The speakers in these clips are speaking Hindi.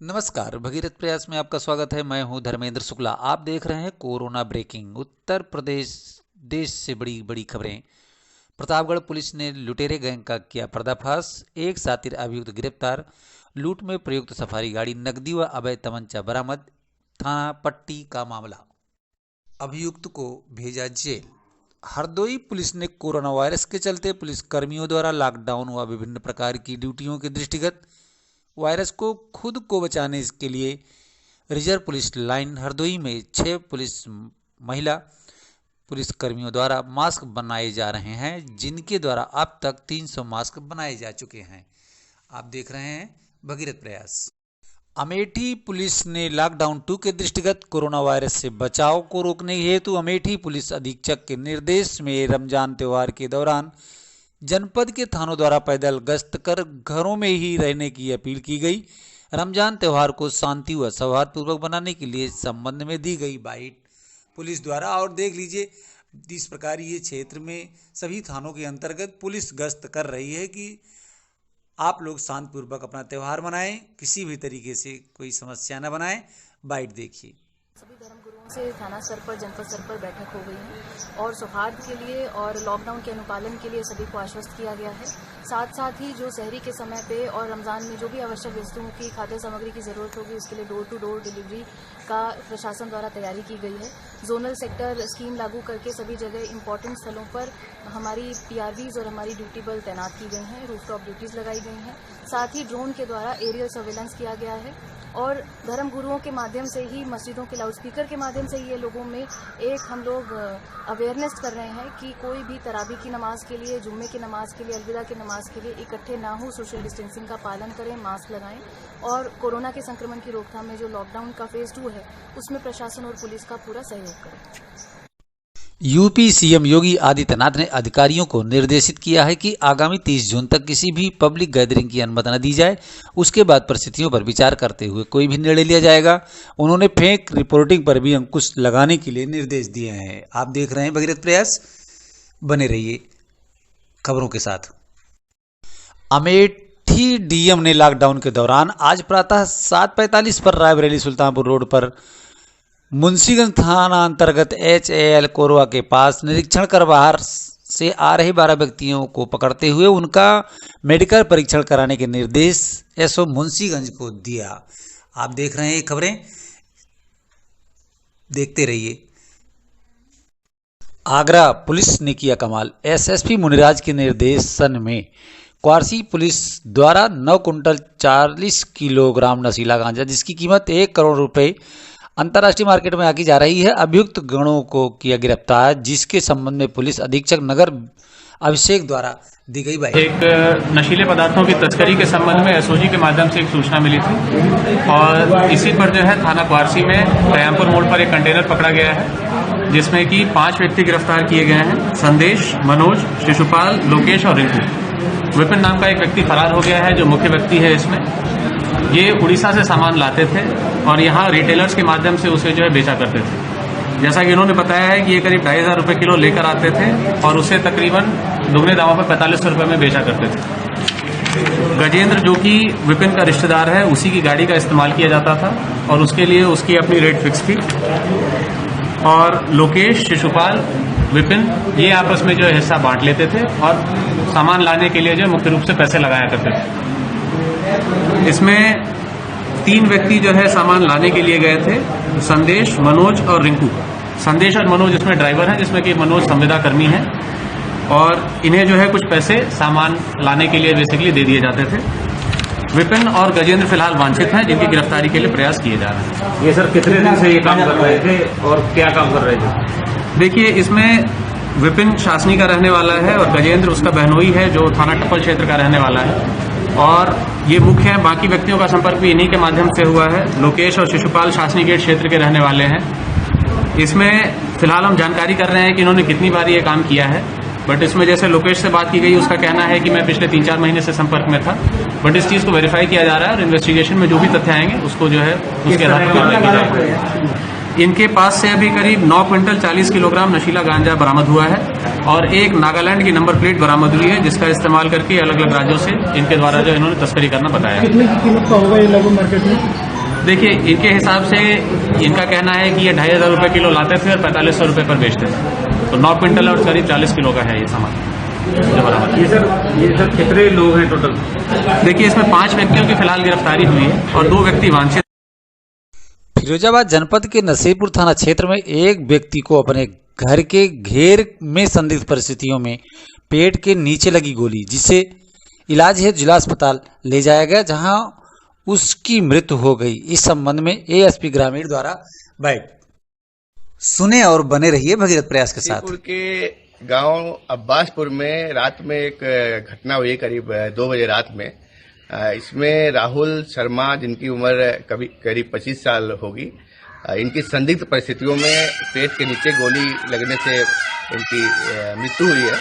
नमस्कार, भगीरथ प्रयास में आपका स्वागत है। मैं हूं धर्मेंद्र शुक्ला। आप देख रहे हैं कोरोना ब्रेकिंग। उत्तर प्रदेश देश से बड़ी बड़ी खबरें। प्रतापगढ़ पुलिस ने लुटेरे गैंग का किया पर्दाफाश। एक शातिर अभियुक्त गिरफ्तार। लूट में प्रयुक्त सफारी गाड़ी, नकदी व अवैध तमंचा बरामद। थाना पट्टी का मामला। अभियुक्त को भेजा जेल। हरदोई पुलिस ने कोरोना वायरस के चलते पुलिस कर्मियों द्वारा लॉकडाउन व विभिन्न प्रकार की ड्यूटियों के दृष्टिगत वायरस को खुद को बचाने के लिए रिजर्व पुलिस लाइन हरदोई में 6 महिला पुलिस कर्मियों द्वारा मास्क बनाए जा रहे हैं, जिनके द्वारा अब तक 300 मास्क बनाए जा चुके हैं। आप देख रहे हैं भगीरथ प्रयास। अमेठी पुलिस ने लॉकडाउन 2 के दृष्टिगत कोरोना वायरस से बचाव को रोकने हेतु अमेठी पुलिस अधीक्षक के निर्देश में रमजान त्योहार के दौरान जनपद के थानों द्वारा पैदल गश्त कर घरों में ही रहने की अपील की गई। रमजान त्यौहार को शांति व सौहार्दपूर्वक बनाने के लिए संबंध में दी गई बाइट पुलिस द्वारा। और देख लीजिए, इस प्रकार ये क्षेत्र में सभी थानों के अंतर्गत पुलिस गश्त कर रही है कि आप लोग शांतिपूर्वक अपना त्यौहार मनाएं, किसी भी तरीके से कोई समस्या न बनाएं। बाइट देखिए। सभी धर्मगुरुओं से थाना स्तर पर, जनपद स्तर पर बैठक हो गई है और सौहार्द के लिए और लॉकडाउन के अनुपालन के लिए सभी को आश्वस्त किया गया है। साथ साथ ही जो शहरी के समय पे और रमज़ान में जो भी आवश्यक वस्तुओं की खाद्य सामग्री की ज़रूरत होगी, उसके लिए डोर टू डोर डिलीवरी का प्रशासन द्वारा तैयारी की गई है। जोनल सेक्टर स्कीम लागू करके सभी जगह इंपॉर्टेंट स्थलों पर हमारी पीआरवीज और हमारी ड्यूटी बल तैनात की गई हैं, रूफटॉप ड्यूटीज़ लगाई गई हैं। साथ ही ड्रोन के द्वारा एरियल सर्वेलेंस किया गया है और धर्म गुरुओं के माध्यम से ही, मस्जिदों के लाउडस्पीकर के माध्यम से ये लोगों में एक हम लोग अवेयरनेस कर रहे हैं कि कोई भी तरावी की नमाज के लिए, जुम्मे की नमाज के लिए, अलविदा की नमाज के लिए इकट्ठे ना हो, सोशल डिस्टेंसिंग का पालन करें, मास्क लगाएं और कोरोना के संक्रमण की रोकथाम में जो लॉकडाउन का फेज 2 है उसमें प्रशासन और पुलिस का पूरा सहयोग करें। यूपी सीएम योगी आदित्यनाथ ने अधिकारियों को निर्देशित किया है कि आगामी 30 जून तक किसी भी पब्लिक गैदरिंग की अनुमति न दी जाए। उसके बाद परिस्थितियों पर विचार करते हुए कोई भी निर्णय लिया जाएगा। उन्होंने फेक रिपोर्टिंग पर भी अंकुश लगाने के लिए निर्देश दिए हैं। आप देख रहे हैं भगीरथ प्रयास, बने रहिए खबरों के साथ। अमेठी डीएम ने लॉकडाउन के दौरान आज प्रातः 7:45 पर रायबरेली सुल्तानपुर रोड पर मुंशीगंज थाना अंतर्गत HAL कोरवा के पास निरीक्षण कर बाहर से आ रहे 12 व्यक्तियों को पकड़ते हुए उनका मेडिकल परीक्षण कराने के निर्देश एसओ मुंशीगंज को दिया। आप देख रहे हैं खबरें, देखते रहिए। आगरा पुलिस ने किया कमाल। SSP मुनिराज के निर्देशन में क्वारसी पुलिस द्वारा 9 कुंटल 40 किलोग्राम नशीला गांजा, जिसकी कीमत 1 करोड़ रुपए अंतर्राष्ट्रीय मार्केट में आकी जा रही है, अभियुक्त गणों को किया गिरफ्तार, जिसके संबंध में पुलिस अधीक्षक नगर अभिषेक द्वारा दी गई बाइट। एक नशीले पदार्थों की तस्करी के संबंध में एसओजी के माध्यम से एक सूचना मिली थी और इसी पर जो है थाना क्वारसी में तैयामपुर मोड़ पर एक कंटेनर पकड़ा गया है, जिसमें कि 5 व्यक्ति गिरफ्तार किए गए हैं। संदेश, मनोज, शिशुपाल, लोकेश और रिंकू। विपिन नाम का एक व्यक्ति फरार हो गया है, जो मुख्य व्यक्ति है इसमें। ये उड़ीसा से सामान लाते थे और यहाँ रिटेलर्स के माध्यम से उसे जो है बेचा करते थे। जैसा कि इन्होंने बताया है कि ये करीब 2,500 रुपये किलो लेकर आते थे और उसे तकरीबन दुगने दामों पर 4500 रुपये में बेचा करते थे। गजेंद्र, जो कि विपिन का रिश्तेदार है, उसी की गाड़ी का इस्तेमाल किया जाता था और उसके लिए उसकी अपनी रेट फिक्स थी। और लोकेश, शिशुपाल, विपिन ये आपस में जो है हिस्सा बांट लेते थे और सामान लाने के लिए जो मुख्य रूप से पैसे लगाया करते थे। इसमें 3 व्यक्ति जो है सामान लाने के लिए गए थे, संदेश, मनोज और रिंकू। संदेश और मनोज इसमें ड्राइवर हैं, जिसमें कि मनोज संविदा कर्मी हैं और इन्हें जो है कुछ पैसे सामान लाने के लिए बेसिकली दे दिए जाते थे। विपिन और गजेंद्र फिलहाल वांछित हैं, जिनकी गिरफ्तारी के लिए प्रयास किए जा रहे हैं। ये सर कितने दिन से ये काम कर रहे थे और क्या काम कर रहे थे? देखिए, इसमें विपिन शासनी का रहने वाला है और गजेंद्र उसका बहनोई है, जो थाना टप्पल क्षेत्र का रहने वाला है और ये मुख्य है। बाकी व्यक्तियों का संपर्क भी इन्हीं के माध्यम से हुआ है। लोकेश और शिशुपाल शासनी गेट क्षेत्र के रहने वाले हैं। इसमें फिलहाल हम जानकारी कर रहे हैं कि इन्होंने कितनी बार ये काम किया है, बट इसमें जैसे लोकेश से बात की गई, उसका कहना है कि मैं पिछले 3-4 महीने से संपर्क में था, बट इस चीज को वेरीफाई किया जा रहा है और इन्वेस्टिगेशन में जो भी तथ्य आएंगे उसको जो है उसके आधार पर कार्रवाई की जाएगी। इनके पास से अभी करीब 9 क्विंटल 40 किलोग्राम नशीला गांजा बरामद हुआ है और एक नागालैंड की नंबर प्लेट बरामद हुई है, जिसका इस्तेमाल करके अलग अलग राज्यों से इनके द्वारा जो इन्होंने तस्करी करना बताया। कितने की कीमत का होगा ये लगभग मार्केट में? देखिए, इनके हिसाब से इनका कहना है कि ये 2,500 रुपये किलो लाते थे और 4,500 रुपये पर बेचते थे। तो 9 क्विंटल और करीब 40 किलो का है ये सामान जो बरामद। ये सर कितने लोग हैं टोटल? देखिए, इसमें 5 व्यक्तियों की फिलहाल गिरफ्तारी हुई है और 2 व्यक्ति वांछित। फिरोजाबाद जनपद के नसीपुर थाना क्षेत्र में एक व्यक्ति को अपने घर के घेर में संदिग्ध परिस्थितियों में पेट के नीचे लगी गोली, जिसे इलाज हेतु जिला अस्पताल ले जाया गया, जहां उसकी मृत्यु हो गई। इस संबंध में एएसपी ग्रामीण द्वारा बैठ सुने और बने रहिए भगीरथ प्रयास के साथ। नसीपुर के गांव अब्बासपुर में रात में एक घटना हुई करीब 2 बजे रात में। इसमें राहुल शर्मा, जिनकी उम्र करीब 25 साल होगी, इनकी संदिग्ध परिस्थितियों में पेट के नीचे गोली लगने से इनकी मृत्यु हुई है।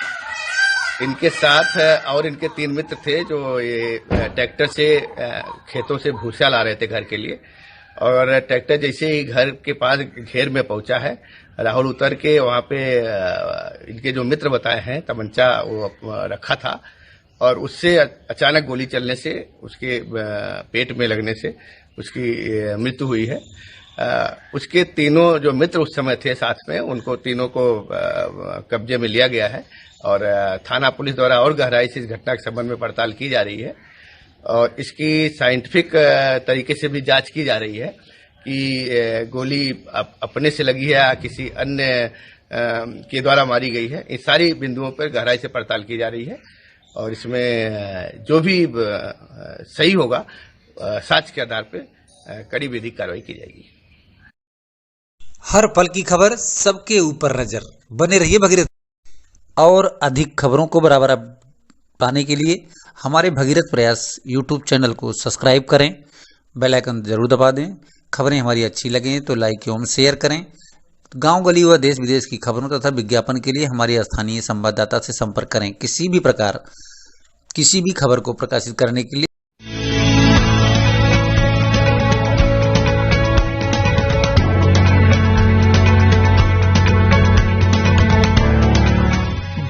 इनके साथ और इनके 3 मित्र थे जो ये ट्रैक्टर से खेतों से भूसा ला रहे थे घर के लिए, और ट्रैक्टर जैसे ही घर के पास घेर में पहुंचा है, राहुल उतर के वहां पे इनके जो मित्र बताए हैं तमंचा वो रखा था, और उससे अचानक गोली चलने से उसके पेट में लगने से उसकी मृत्यु हुई है। उसके तीनों जो मित्र उस समय थे साथ में, उनको तीनों को कब्जे में लिया गया है और थाना पुलिस द्वारा और गहराई से इस घटना के संबंध में पड़ताल की जा रही है और इसकी साइंटिफिक तरीके से भी जांच की जा रही है कि गोली अपने से लगी है या किसी अन्य के द्वारा मारी गई है। इन सारी बिंदुओं पर गहराई से पड़ताल की जा रही है और इसमें जो भी सही होगा साक्ष्य के आधार पर कड़ी विधिक कार्रवाई की जाएगी। हर पल की खबर, सबके ऊपर नजर, बने रहिए भगीरथ। और अधिक खबरों को बराबर पाने के लिए हमारे भगीरथ प्रयास यूट्यूब चैनल को सब्सक्राइब करें, बेल आइकन जरूर दबा दें। खबरें हमारी अच्छी लगें तो लाइक एवं शेयर करें। गांव गली व देश विदेश की खबरों तथा विज्ञापन के लिए हमारे स्थानीय संवाददाता से संपर्क करें। किसी भी प्रकार किसी भी खबर को प्रकाशित करने के लिए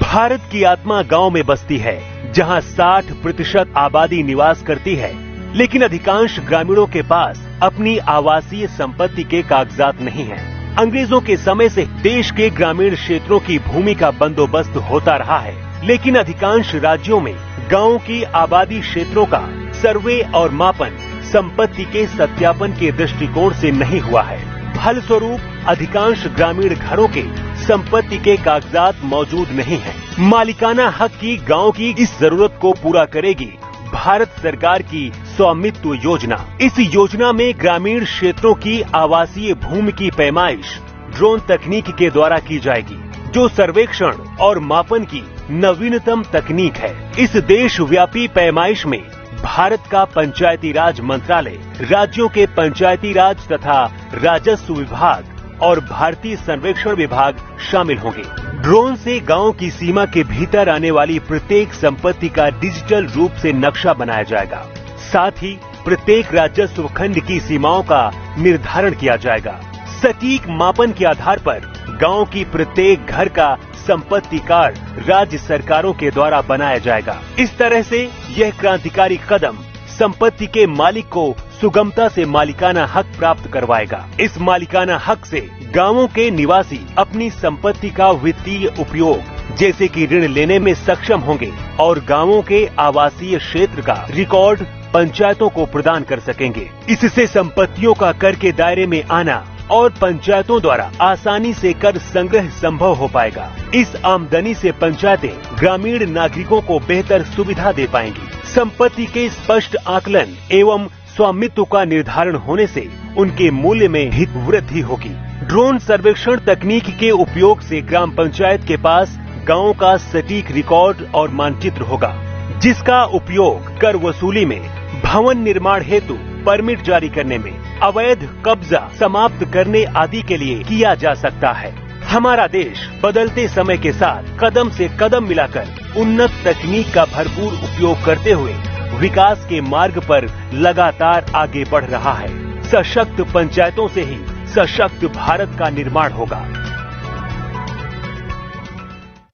भारत की आत्मा गांव में बसती है, जहां 60% आबादी निवास करती है, लेकिन अधिकांश ग्रामीणों के पास अपनी आवासीय संपत्ति के कागजात नहीं हैं। अंग्रेजों के समय से देश के ग्रामीण क्षेत्रों की भूमि का बंदोबस्त होता रहा है, लेकिन अधिकांश राज्यों में गांवों की आबादी क्षेत्रों का सर्वे और मापन संपत्ति के सत्यापन के दृष्टिकोण से नहीं हुआ है। फलस्वरूप अधिकांश ग्रामीण घरों के संपत्ति के कागजात मौजूद नहीं हैं। मालिकाना हक की गांव की इस जरूरत को पूरा करेगी भारत सरकार की स्वामित्व योजना। इस योजना में ग्रामीण क्षेत्रों की आवासीय भूमि की पैमाइश ड्रोन तकनीक के द्वारा की जाएगी, जो सर्वेक्षण और मापन की नवीनतम तकनीक है। इस देशव्यापी पैमाइश में भारत का पंचायती राज मंत्रालय, राज्यों के पंचायती राज तथा राजस्व विभाग और भारतीय सर्वेक्षण विभाग शामिल होंगे। ड्रोन से गांव की सीमा के भीतर आने वाली प्रत्येक संपत्ति का डिजिटल रूप से नक्शा बनाया जाएगा। साथ ही प्रत्येक राजस्व खंड की सीमाओं का निर्धारण किया जाएगा। सटीक मापन के आधार पर गांव की प्रत्येक घर का संपत्ति कार्ड राज्य सरकारों के द्वारा बनाया जाएगा। इस तरह से यह क्रांतिकारी कदम संपत्ति के मालिक को सुगमता से मालिकाना हक प्राप्त करवाएगा। इस मालिकाना हक से गांवों के निवासी अपनी संपत्ति का वित्तीय उपयोग जैसे कि ऋण लेने में सक्षम होंगे और गांवों के आवासीय क्षेत्र का रिकॉर्ड पंचायतों को प्रदान कर सकेंगे। इससे संपत्तियों का कर के दायरे में आना और पंचायतों द्वारा आसानी से कर संग्रह संभव हो पाएगा। इस आमदनी से पंचायतें ग्रामीण नागरिकों को बेहतर सुविधा दे पाएंगी। संपत्ति के स्पष्ट आकलन एवं स्वामित्व का निर्धारण होने से उनके मूल्य में भी वृद्धि होगी। ड्रोन सर्वेक्षण तकनीक के उपयोग से ग्राम पंचायत के पास गांव का सटीक रिकॉर्ड और मानचित्र होगा, जिसका उपयोग कर वसूली में, भवन निर्माण हेतु परमिट जारी करने में, अवैध कब्जा समाप्त करने आदि के लिए किया जा सकता है। हमारा देश बदलते समय के साथ कदम से कदम मिलाकर उन्नत तकनीक का भरपूर उपयोग करते हुए विकास के मार्ग पर लगातार आगे बढ़ रहा है। सशक्त पंचायतों से ही सशक्त भारत का निर्माण होगा।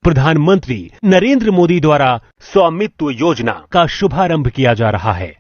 प्रधानमंत्री नरेंद्र मोदी द्वारा स्वामित्व योजना का शुभारंभ किया जा रहा है।